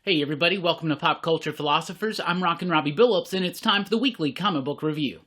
Hey everybody, welcome to Pop Culture Philosophers. I'm Rockin Robbie Billups, and it's time for the weekly comic book review.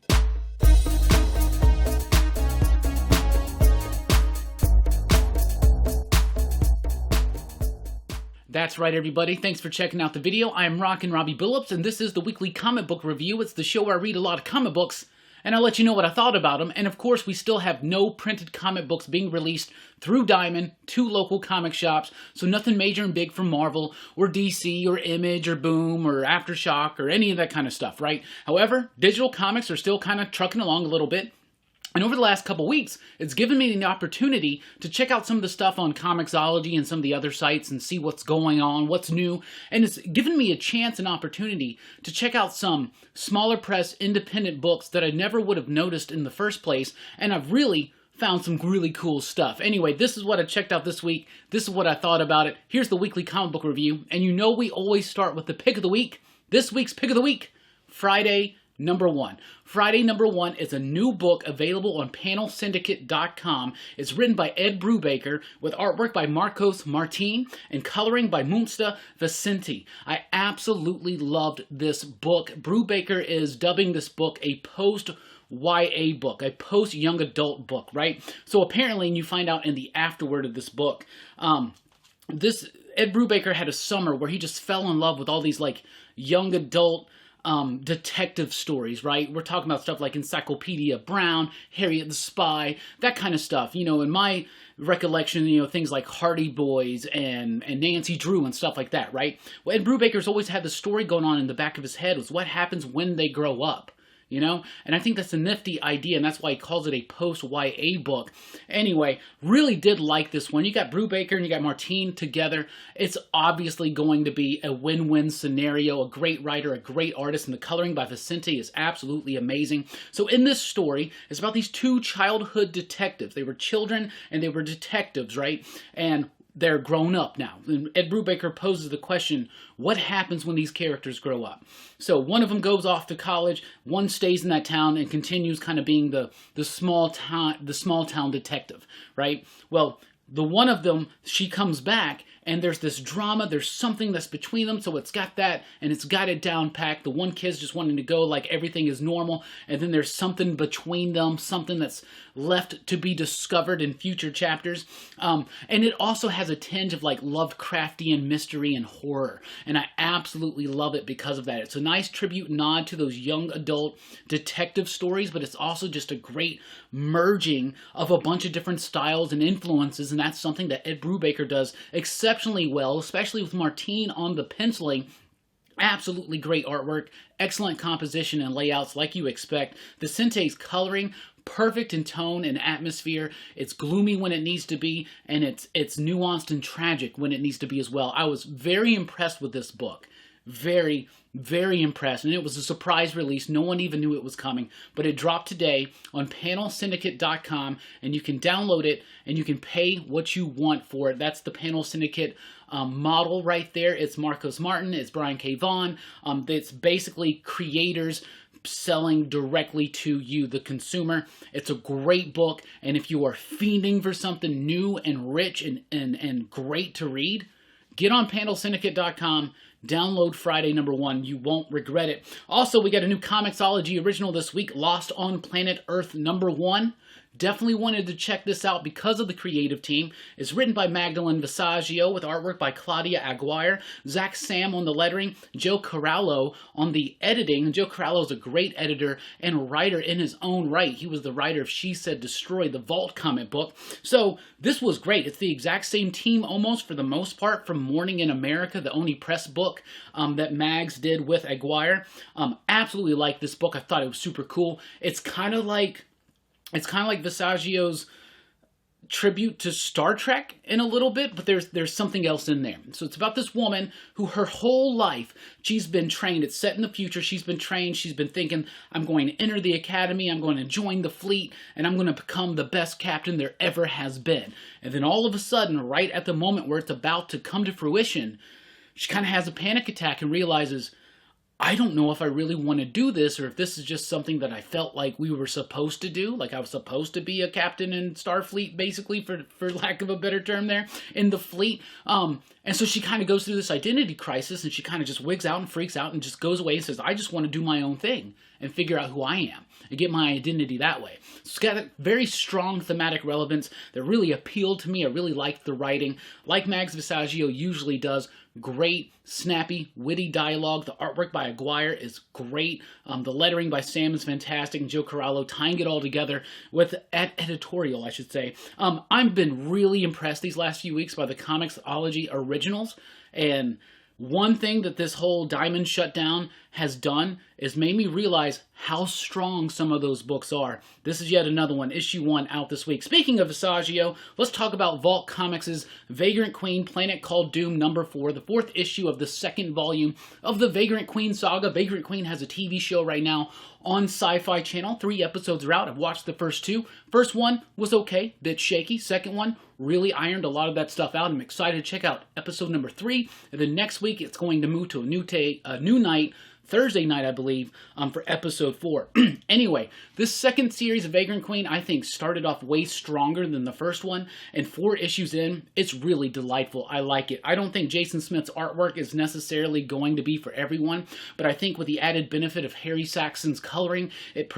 That's right everybody, thanks for checking out the video. I am Rockin Robbie Billups, and this is the weekly comic book review. It's the show where I read a lot of comic books, and I'll let you know what I thought about them. And of course, we still have no printed comic books being released through Diamond to local comic shops, so nothing major and big from Marvel, or DC, or Image, or Boom, or Aftershock, or any of that kind of stuff, right? However, digital comics are still kind of trucking along a little bit. And over the last couple weeks, it's given me the opportunity to check out some of the stuff on ComiXology and some of the other sites and see what's going on, what's new. And it's given me a chance and opportunity to check out some smaller press independent books that I never would have noticed in the first place. And I've really found some really cool stuff. Anyway, this is what I checked out this week. This is what I thought about it. Here's the weekly comic book review. And you know we always start with the pick of the week. This week's pick of the week, Friday Number 1. Friday Number 1 is a new book available on panelsyndicate.com. It's written by Ed Brubaker with artwork by Marcos Martin and coloring by Munsta Vicente. I absolutely loved this book. Brubaker is dubbing this book a post-YA book, a post-young adult book, right? So apparently, and you find out in the afterword of this book, Ed Brubaker had a summer where he just fell in love with all these like young adult detective stories, right? We're talking about stuff like Encyclopedia Brown, Harriet the Spy, that kind of stuff. You know, in my recollection, you know, things like Hardy Boys and Nancy Drew and stuff like that, right? Well, Ed Brubaker's always had the story going on in the back of his head was what happens when they grow up. You know, and I think that's a nifty idea, and that's why he calls it a post-YA book. Anyway, really did like this one. You got Brubaker and you got Martine together. It's obviously going to be a win-win scenario, a great writer, a great artist, and the coloring by Vicente is absolutely amazing. So in this story, it's about these two childhood detectives. They were children and they were detectives, right? And they're grown up now. And Ed Brubaker poses the question, what happens when these characters grow up? So one of them goes off to college, one stays in that town and continues kind of being the small town detective, right? Well, the one of them, she comes back and there's this drama, there's something that's between them, so it's got that, and it's got it down packed. The one kid's just wanting to go like everything is normal, and then there's something between them, something that's left to be discovered in future chapters. And it also has a tinge of like Lovecraftian mystery and horror, and I absolutely love it because of that. It's a nice tribute nod to those young adult detective stories, but it's also just a great merging of a bunch of different styles and influences, and that's something that Ed Brubaker does exceptionally well, especially with Martine on the penciling. Absolutely great artwork, excellent composition and layouts like you expect. Vicente's coloring, perfect in tone and atmosphere. It's gloomy when it needs to be, and it's nuanced and tragic when it needs to be as well. I was very impressed with this book. Very, very impressed. And it was a surprise release. No one even knew it was coming. But it dropped today on panelsyndicate.com, and you can download it, and you can pay what you want for it. That's the Panel Syndicate model right there. It's Marcos Martin. It's Brian K. Vaughan. It's basically creators selling directly to you, the consumer. It's a great book, and if you are fiending for something new and rich and great to read, get on panelsyndicate.com, download Friday Number 1. You won't regret it. Also, we got a new ComiXology original this week, Lost on Planet Earth Number 1. Definitely wanted to check this out because of the creative team. It's written by Magdalene Visaggio with artwork by Claudia Aguirre, Zach Sam on the lettering, Joe Corallo on the editing. Joe Corallo is a great editor and writer in his own right. He was the writer of She Said Destroy, the Vault comic book. So this was great. It's the exact same team almost for the most part from Morning in America, the only press book that Mags did with Aguirre. Absolutely liked this book. I thought it was super cool. It's kind of like Visaggio's tribute to Star Trek in a little bit, but there's something else in there. So it's about this woman who her whole life, she's been trained. It's set in the future. She's been trained. She's been thinking, I'm going to enter the academy. I'm going to join the fleet, and I'm going to become the best captain there ever has been. And then all of a sudden, right at the moment where it's about to come to fruition, she kind of has a panic attack and realizes, I don't know if I really want to do this or if this is just something that I felt like we were supposed to do. Like I was supposed to be a captain in Starfleet, basically, for lack of a better term there, in the fleet. And so she kind of goes through this identity crisis and she kind of just wigs out and freaks out and just goes away and says, I just want to do my own thing and figure out who I am and get my identity that way. So it's got a very strong thematic relevance that really appealed to me. I really liked the writing. Like Mags Visaggio usually does, great, snappy, witty dialogue. The artwork by Aguirre is great. The lettering by Sam is fantastic, and Joe Corallo tying it all together with editorial, I should say. I've been really impressed these last few weeks by the ComiXology originals, and one thing that this whole Diamond shutdown has done is made me realize how strong some of those books are. This is yet another one, issue 1 out this week. Speaking of Visaggio, let's talk about Vault Comics' Vagrant Queen, Planet Called Doom #4, the 4th issue of the 2nd volume of the Vagrant Queen saga. Vagrant Queen has a TV show right now on Sci-Fi Channel. 3 episodes are out. I've watched the first 2. First one was okay, bit shaky. Second one really ironed a lot of that stuff out. I'm excited to check out episode number 3. And then next week it's going to move to a new night, Thursday night, I believe, for episode 4. Anyway, this second series of Vagrant Queen, I think, started off way stronger than the first one, and 4 issues in, it's really delightful. I like it. I don't think Jason Smith's artwork is necessarily going to be for everyone, but I think with the added benefit of Harry Saxon's coloring, it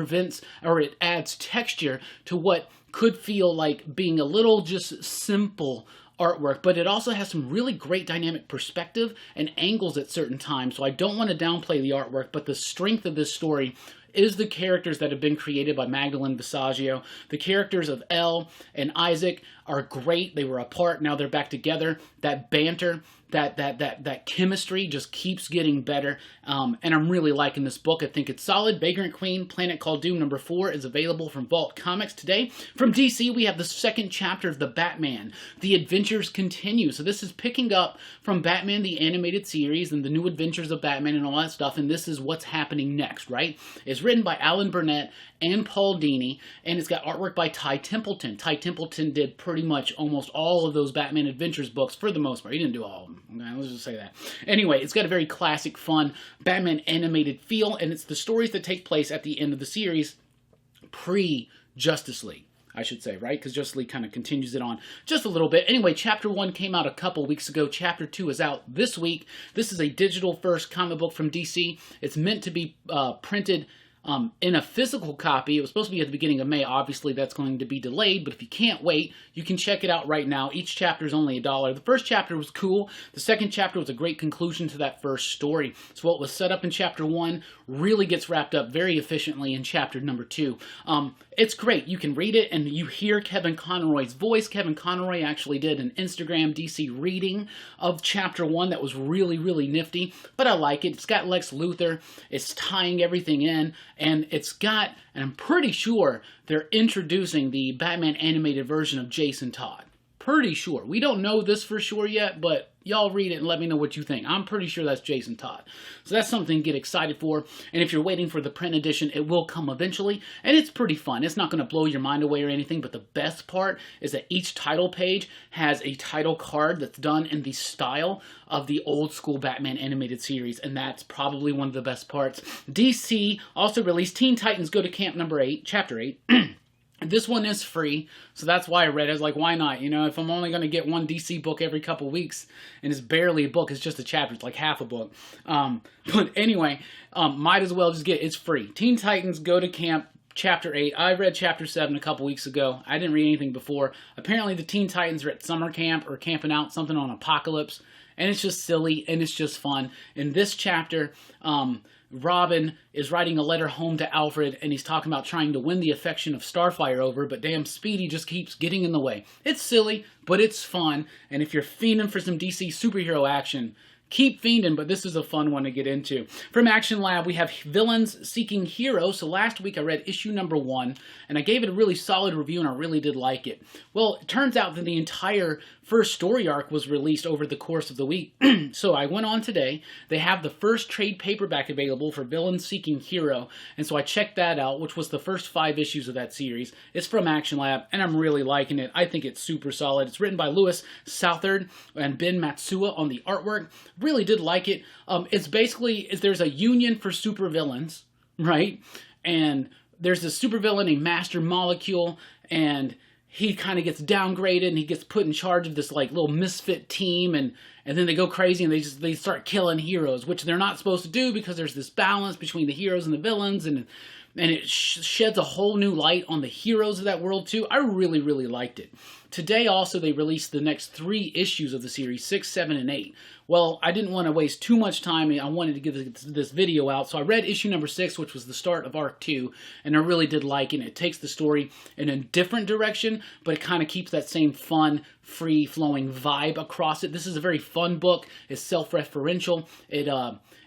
adds texture to what could feel like being a little just simple artwork, but it also has some really great dynamic perspective and angles at certain times, so I don't want to downplay the artwork, but the strength of this story is the characters that have been created by Magdalene Visaggio. The characters of Elle and Isaac are great. They were apart, now they're back together. That banter, that chemistry just keeps getting better, and I'm really liking this book. I think it's solid. Vagrant Queen, Planet Called Doom #4 is available from Vault Comics today. From DC, we have the 2nd chapter of The Batman. The adventures continue. So this is picking up from Batman the Animated Series and the new adventures of Batman and all that stuff, and this is what's happening next, right? It's written by Alan Burnett and Paul Dini, and it's got artwork by Ty Templeton. Ty Templeton did pretty much almost all of those Batman Adventures books for the most part. He didn't do all of them. Okay, let's just say that. Anyway, it's got a very classic, fun Batman animated feel, and it's the stories that take place at the end of the series pre-Justice League, I should say, right? Because Justice League kind of continues it on just a little bit. Anyway, Chapter 1 came out a couple weeks ago. Chapter 2 is out this week. This is a digital-first comic book from DC. It's meant to be printed in a physical copy. It was supposed to be at the beginning of May. Obviously, that's going to be delayed, but if you can't wait, you can check it out right now. Each chapter is only $1. The first chapter was cool. The second chapter was a great conclusion to that first story. So what was set up in Chapter 1 really gets wrapped up very efficiently in Chapter number 2. It's great. You can read it, and you hear Kevin Conroy's voice. Kevin Conroy actually did an Instagram DC reading of Chapter 1 that was really, really nifty, but I like it. It's got Lex Luthor. It's tying everything in, and it's got, and I'm pretty sure they're introducing the Batman animated version of Jason Todd. Pretty sure. We don't know this for sure yet, but y'all read it and let me know what you think. I'm pretty sure that's Jason Todd. So that's something to get excited for. And if you're waiting for the print edition, it will come eventually. And it's pretty fun. It's not going to blow your mind away or anything, but the best part is that each title page has a title card that's done in the style of the old school Batman animated series. And that's probably one of the best parts. DC also released Teen Titans Go to Camp #8, Chapter 8. This one is free, so that's why I read it. I was like, why not? You know, if I'm only going to get one DC book every couple weeks, and it's barely a book, it's just a chapter, it's like half a book. But anyway, might as well just get it. It's free. Teen Titans Go to Camp, Chapter 8. I read Chapter 7 a couple weeks ago. I didn't read anything before. Apparently the Teen Titans are at summer camp or camping out, something on Apocalypse, and it's just silly, and it's just fun. In this chapter, Robin is writing a letter home to Alfred, and he's talking about trying to win the affection of Starfire over, but damn Speedy just keeps getting in the way. It's silly, but it's fun, and if you're fiending for some DC superhero action, keep fiending, but this is a fun one to get into. From Action Lab, we have Villains Seeking Heroes. So last week I read issue number 1, and I gave it a really solid review, and I really did like it. Well, it turns out that the entire first story arc was released over the course of the week. So I went on today. They have the first trade paperback available for Villains Seeking Hero, and so I checked that out, which was the first 5 issues of that series. It's from Action Lab, and I'm really liking it. I think it's super solid. It's written by Louis Southard and Ben Matsuo on the artwork. Really did like it. It's basically, there's a union for supervillains, right? And there's this supervillain named Master Molecule, and he kind of gets downgraded, and he gets put in charge of this like little misfit team, and then they go crazy, and they start killing heroes, which they're not supposed to do because there's this balance between the heroes and the villains, and it sheds a whole new light on the heroes of that world too. I really, really liked it. Today also they released the next 3 issues of the series, 6, 7, and 8. Well, I didn't want to waste too much time. I wanted to get this video out, so I read issue number 6, which was the start of arc 2, and I really did like it. It takes the story in a different direction, but it kind of keeps that same fun, free-flowing vibe across it. This is a very fun book. It's self-referential.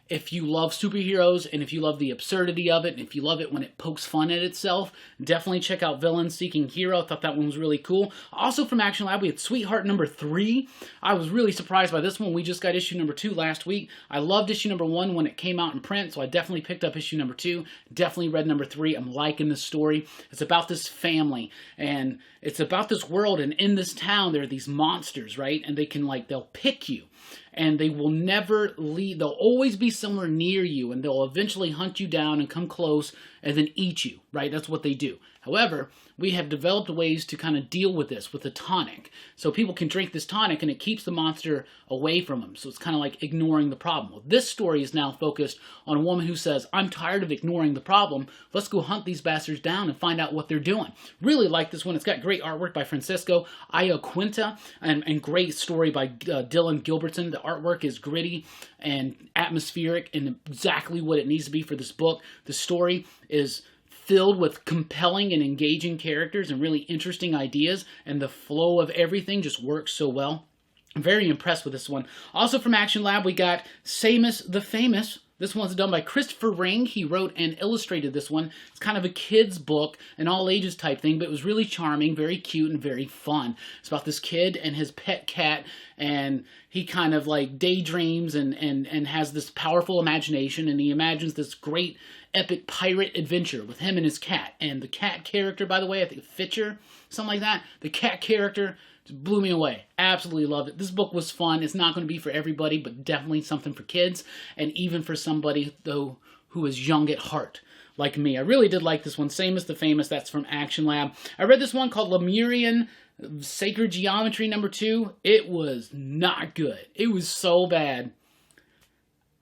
If you love superheroes, and if you love the absurdity of it, and if you love it when it pokes fun at itself, definitely check out Villain Seeking Hero. I thought that one was really cool. Also from Action Lab, we had Sweetheart number 3. I was really surprised by this one. We just got issue number 2 last week. I loved issue number 1 when it came out in print, so I definitely picked up issue number 2. Definitely read number 3. I'm liking this story. It's about this family, and it's about this world, and in this town there are these monsters, right? And they can, like, they'll pick you. And they will never leave. They'll always be somewhere near you, and they'll eventually hunt you down and come close and then eat you, right? That's what they do. However, we have developed ways to kind of deal with this with a tonic. So people can drink this tonic, and it keeps the monster away from them. So it's kind of like ignoring the problem. Well, this story is now focused on a woman who says, I'm tired of ignoring the problem. Let's go hunt these bastards down and find out what they're doing. Really like this one. It's got great artwork by Francisco Iaquinta and great story by Dylan Gilbertson. The artwork is gritty and atmospheric and exactly what it needs to be for this book. The story is filled with compelling and engaging characters and really interesting ideas, and the flow of everything just works so well. I'm very impressed with this one. Also from Action Lab, we got Samus the Famous. This one's done by Christopher Ring. He wrote and illustrated this one. It's kind of a kid's book, an all-ages type thing, but it was really charming, very cute, and very fun. It's about this kid and his pet cat, and he kind of like daydreams and has this powerful imagination, and he imagines this great epic pirate adventure with him and his cat. And the cat character, by the way, I think Fitcher, something like that, the cat character just blew me away. Absolutely loved it. This book was fun. It's not going to be for everybody, but definitely something for kids, and even for somebody, though, who is young at heart, like me. I really did like this one. Samus the Famous, that's from Action Lab. I read this one called Lemurian Sacred Geometry number 2. It was not good. It was so bad.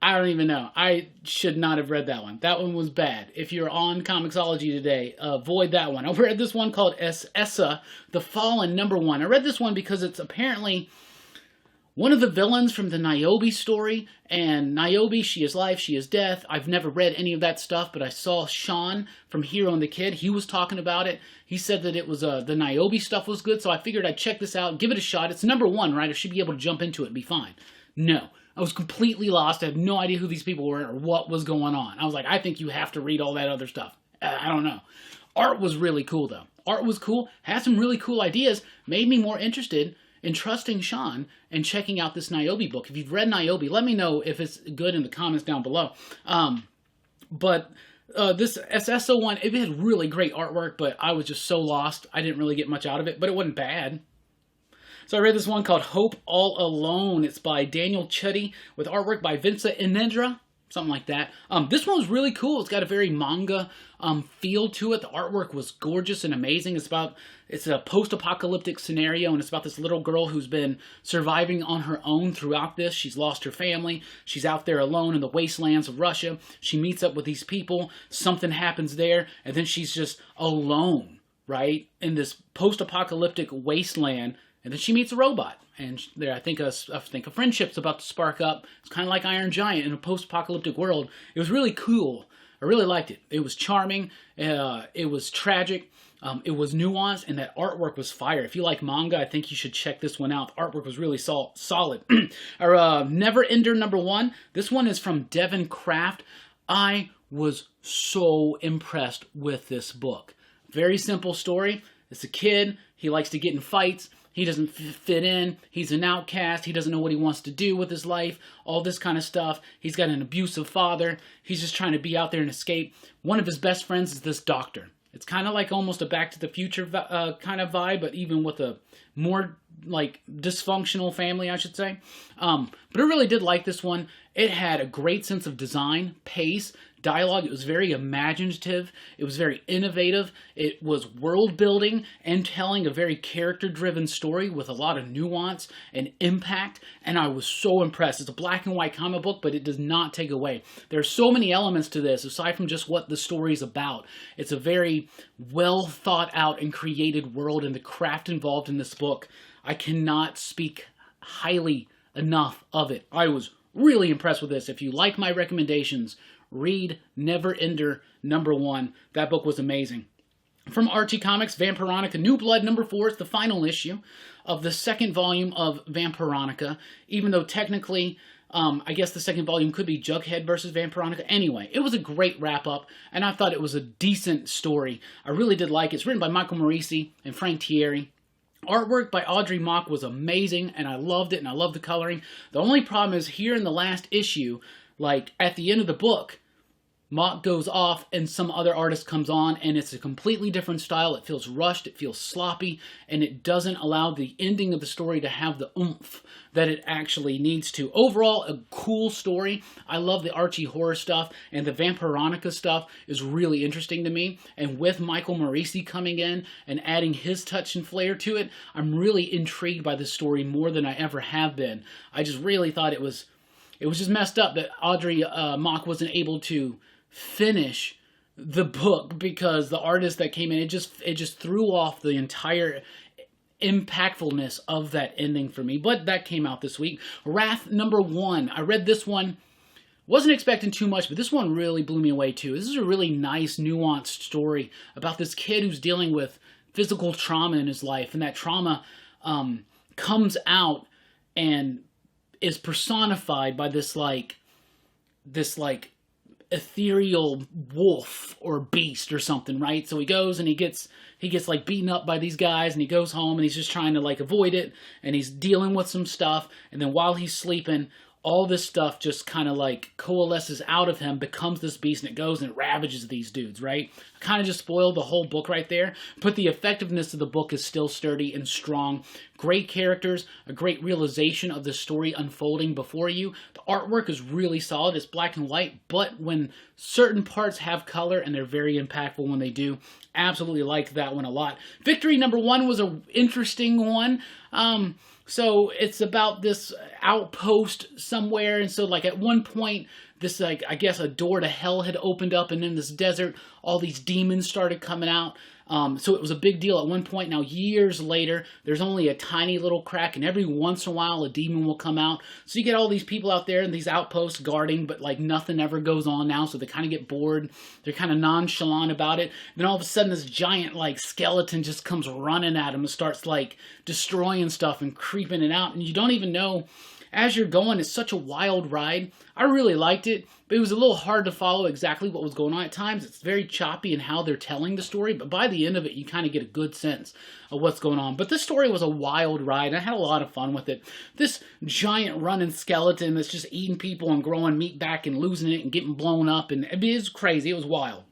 I don't even know. I should not have read that one. That one was bad. If you're on ComiXology today, avoid that one. I read this one called Essa, The Fallen number 1. I read this one because it's apparently one of the villains from the Niobe story. And Niobe, she is life, she is death. I've never read any of that stuff, but I saw Sean from Hero and the Kid. He was talking about it. He said that it was the Niobe stuff was good, so I figured I'd check this out, give it a shot. It's number 1, right? I should be able to jump into it and be fine. No. I was completely lost. I had no idea who these people were or what was going on. I was like, I think you have to read all that other stuff. I don't know. Art was really cool, though. Art was cool, had some really cool ideas, made me more interested in trusting Sean and checking out this Niobe book. If you've read Niobe, let me know if it's good in the comments down below. This SSO one, it had really great artwork, but I was just so lost. I didn't really get much out of it, but it wasn't bad. So I read this one called Hope All Alone. It's by Daniel Chuddy with artwork by Vincent Inendra, something like that. This one was really cool. It's got a very manga feel to it. The artwork was gorgeous and amazing. It's a post-apocalyptic scenario, and it's about this little girl who's been surviving on her own throughout this. She's lost her family. She's out there alone in the wastelands of Russia. She meets up with these people. Something happens there, and then she's just alone, right, in this post-apocalyptic wasteland. And then she meets a robot, and there I think a friendship's about to spark up. It's kind of like Iron Giant in a post-apocalyptic world. It was really cool. I really liked it. It was charming. It was tragic. It was nuanced, and that artwork was fire. If you like manga, I think you should check this one out. The artwork was really solid. Our Neverender number 1. This one is from Devin Kraft. I was so impressed with this book. Very simple story. It's a kid. He likes to get in fights. He doesn't fit in. He's an outcast. He doesn't know what he wants to do with his life. All this kind of stuff. He's got an abusive father. He's just trying to be out there and escape. One of his best friends is this doctor. It's kind of like almost a Back to the Future kind of vibe, but even with a more like dysfunctional family, I should say. But I really did like this one. It had a great sense of design, pace, dialogue. It was very imaginative. It was very innovative. It was world building and telling a very character driven story with a lot of nuance and impact. And I was so impressed. It's a black and white comic book, but it does not take away. There are so many elements to this aside from just what the story is about. It's a very well thought out and created world, and the craft involved in this book, I cannot speak highly enough of it. I was really impressed with this. If you like my recommendations, read Neverender #1. That book was amazing. From Archie Comics, Vampironica New Blood #4 is the final issue of the second volume of Vampironica, even though technically, I guess the second volume could be Jughead versus Vampironica. Anyway, it was a great wrap-up, and I thought it was a decent story. I really did like it. It's written by Michael Morisi and Frank Thierry. Artwork by Audrey Mock was amazing, and I loved it, and I loved the coloring. The only problem is here in the last issue, like at the end of the book, Mock goes off and some other artist comes on, and it's a completely different style. It feels rushed, it feels sloppy, and it doesn't allow the ending of the story to have the oomph that it actually needs to. Overall, a cool story. I love the Archie horror stuff, and the Vampironica stuff is really interesting to me. And with Michael Morisi coming in and adding his touch and flair to it, I'm really intrigued by this story more than I ever have been. I just really thought it was just messed up that Audrey Mock wasn't able to finish the book because the artist that came in, it just threw off the entire impactfulness of that ending for me. But that came out this week. Wrath #1. I read this one. Wasn't expecting too much, but this one really blew me away too. This is a really nice, nuanced story about this kid who's dealing with physical trauma in his life, and that trauma comes out and is personified by this ethereal wolf or beast or something, right? So he goes and he gets like beaten up by these guys, and he goes home and he's just trying to like avoid it, and he's dealing with some stuff, and then while he's sleeping, all this stuff just kind of like coalesces out of him, becomes this beast, and it goes and it ravages these dudes, right? I kind of just spoiled the whole book right there, but the effectiveness of the book is still sturdy and strong. Great characters, a great realization of the story unfolding before you. The artwork is really solid. It's black and white, but when certain parts have color, and they're very impactful when they do, absolutely liked that one a lot. Victory #1 was an interesting one. So it's about this outpost somewhere, and so like at one point, this like, I guess a door to hell had opened up, and in this desert, all these demons started coming out. So it was a big deal at one point. Now, years later, there's only a tiny little crack, and every once in a while, a demon will come out. So you get all these people out there in these outposts guarding, but like nothing ever goes on now, so they kind of get bored. They're kind of nonchalant about it. Then all of a sudden, this giant like skeleton just comes running at them and starts like destroying stuff and creeping it out, and you don't even know as you're going. It's such a wild ride. I really liked it, but it was a little hard to follow exactly what was going on at times. It's very choppy in how they're telling the story, but by the end of it, you kind of get a good sense of what's going on. But this story was a wild ride, and I had a lot of fun with it. This giant running skeleton that's just eating people and growing meat back and losing it and getting blown up, and it is crazy. It was wild.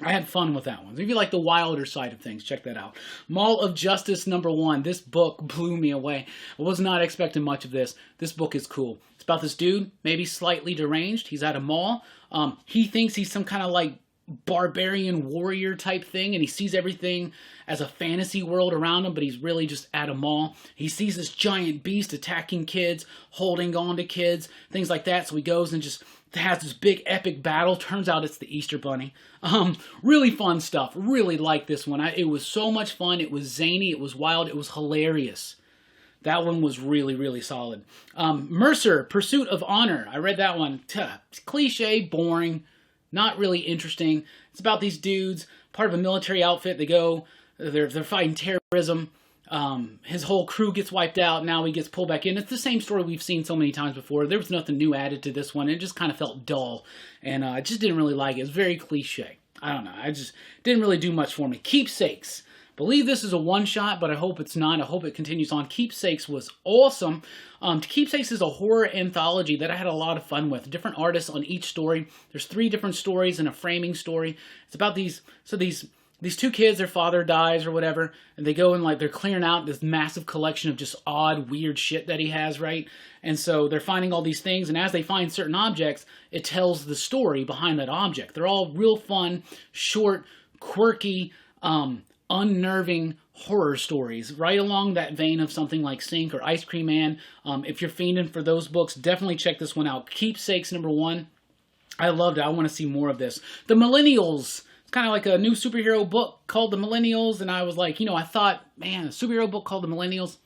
I had fun with that one. If you like the wilder side of things, check that out. Mall of Justice #1. This book blew me away. I was not expecting much of this. This book is cool. It's about this dude, maybe slightly deranged. He's at a mall. He thinks he's some kind of like barbarian warrior type thing, and he sees everything as a fantasy world around him, but he's really just at a mall. He sees this giant beast attacking kids, holding on to kids, things like that. So he goes and just has this big epic battle. Turns out it's the Easter Bunny. Really fun stuff. Really liked this one. It was so much fun. It was zany. It was wild. It was hilarious. That one was really, really solid. Mercer, Pursuit of Honor. I read that one. It's cliche, boring, not really interesting. It's about these dudes, part of a military outfit. They're fighting terrorism. His whole crew gets wiped out. Now he gets pulled back in. It's the same story we've seen so many times before. There was nothing new added to this one. It just kind of felt dull, and I just didn't really like it. It's very cliche. I don't know. I just didn't really do much for me. Keepsakes. Believe this is a one-shot, but I hope it's not. I hope it continues on. Keepsakes was awesome. Keepsakes is a horror anthology that I had a lot of fun with. Different artists on each story. There's 3 different stories and a framing story. It's about these these two kids, their father dies or whatever, and they go and like they're clearing out this massive collection of just odd, weird shit that he has, right? And so they're finding all these things, and as they find certain objects, it tells the story behind that object. They're all real fun, short, quirky, unnerving horror stories, right along that vein of something like Sink or Ice Cream Man. If you're fiending for those books, definitely check this one out. Keepsakes #1. I loved it. I want to see more of this. The Millennials. It's kind of like a new superhero book called The Millennials, and I was like, you know, I thought, man, a superhero book called The Millennials,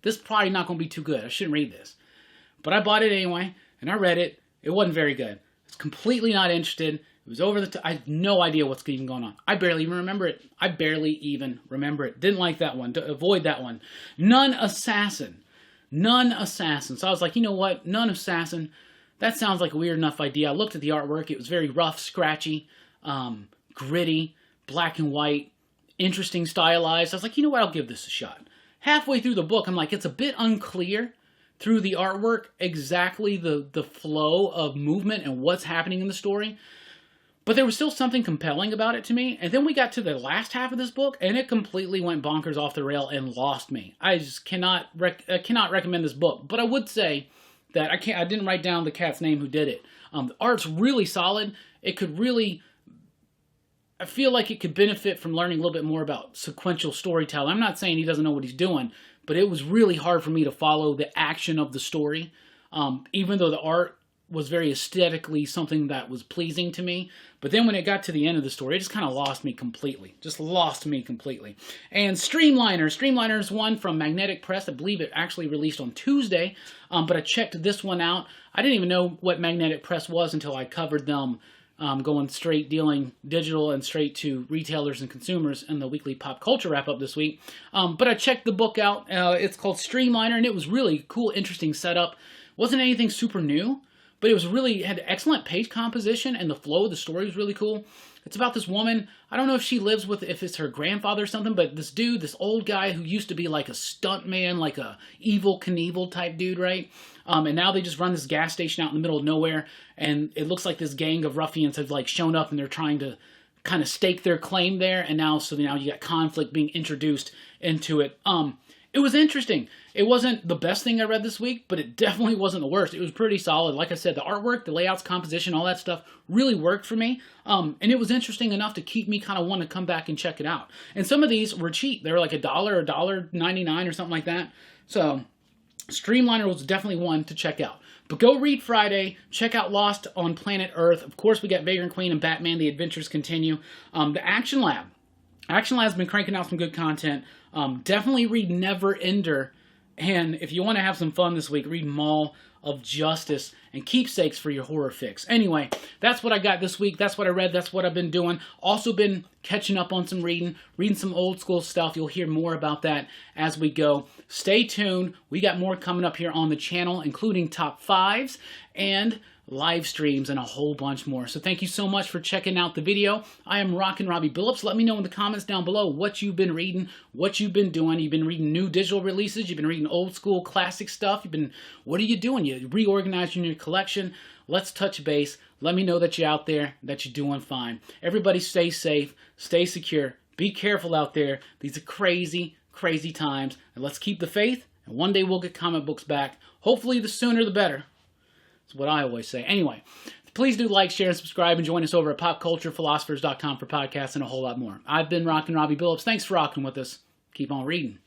this is probably not going to be too good. I shouldn't read this. But I bought it anyway, and I read it. It wasn't very good. It's completely not interested. It was over the top. I have no idea what's even going on. I barely even remember it. Didn't like that one. Avoid that one. Nun Assassin. So I was like, you know what? Nun Assassin. That sounds like a weird enough idea. I looked at the artwork. It was very rough, scratchy, gritty, black and white, interesting, stylized. I was like, you know what? I'll give this a shot. Halfway through the book, I'm like, it's a bit unclear through the artwork exactly the flow of movement and what's happening in the story. But there was still something compelling about it to me. And then we got to the last half of this book, and it completely went bonkers off the rail and lost me. I just cannot recommend this book. But I would say that I didn't write down the cat's name who did it. The art's really solid. It could really, I feel like it could benefit from learning a little bit more about sequential storytelling. I'm not saying he doesn't know what he's doing, but it was really hard for me to follow the action of the story. Even though the art was very aesthetically something that was pleasing to me. But then when it got to the end of the story, it just kind of lost me completely. And Streamliner is one from Magnetic Press. I believe it actually released on Tuesday. But I checked this one out. I didn't even know what Magnetic Press was until I covered them going straight dealing digital and straight to retailers and consumers in the weekly pop culture wrap-up this week. But I checked the book out. It's called Streamliner, and it was really cool, interesting setup. Wasn't anything super new, but it was really, had excellent page composition, and the flow of the story was really cool. It's about this woman. I don't know if she lives with, if it's her grandfather or something, but this dude, this old guy who used to be like a stunt man, like a Evel Knievel type dude, right? And now they just run this gas station out in the middle of nowhere, and it looks like this gang of ruffians have like shown up, and they're trying to kind of stake their claim there, and now you got conflict being introduced into it. It was interesting. It wasn't the best thing I read this week, but it definitely wasn't the worst. It was pretty solid. Like I said, the artwork, the layouts, composition, all that stuff really worked for me. And it was interesting enough to keep me kind of wanting to come back and check it out. And some of these were cheap. They were like $1 or $1.99 or something like that. So Streamliner was definitely one to check out. But go read Friday. Check out Lost on Planet Earth. Of course, we got Vagrant Queen and Batman. The adventures continue. The Action Lab. Action Lab's been cranking out some good content. Definitely read Neverender. And if you want to have some fun this week, read Mall of Justice and Keepsakes for your horror fix. Anyway, that's what I got this week. That's what I read. That's what I've been doing. Also been catching up on some reading some old school stuff. You'll hear more about that as we go. Stay tuned. We got more coming up here on the channel, including top 5s and live streams and a whole bunch more. So thank you so much for checking out the video. I am Rockin Robbie Billups. Let me know in the comments down below what you've been reading, what you've been doing. You've been reading new digital releases. You've been reading old school classic stuff. What are you doing? You're reorganizing your collection. Let's touch base. Let me know that you're out there, that you're doing fine. Everybody stay safe, stay secure, be careful out there. These are crazy, crazy times. And let's keep the faith, and one day we'll get comic books back. Hopefully the sooner the better. That's what I always say. Anyway, please do like, share, and subscribe, and join us over at popculturephilosophers.com for podcasts and a whole lot more. I've been Rockin Robbie Billups. Thanks for rocking with us. Keep on reading.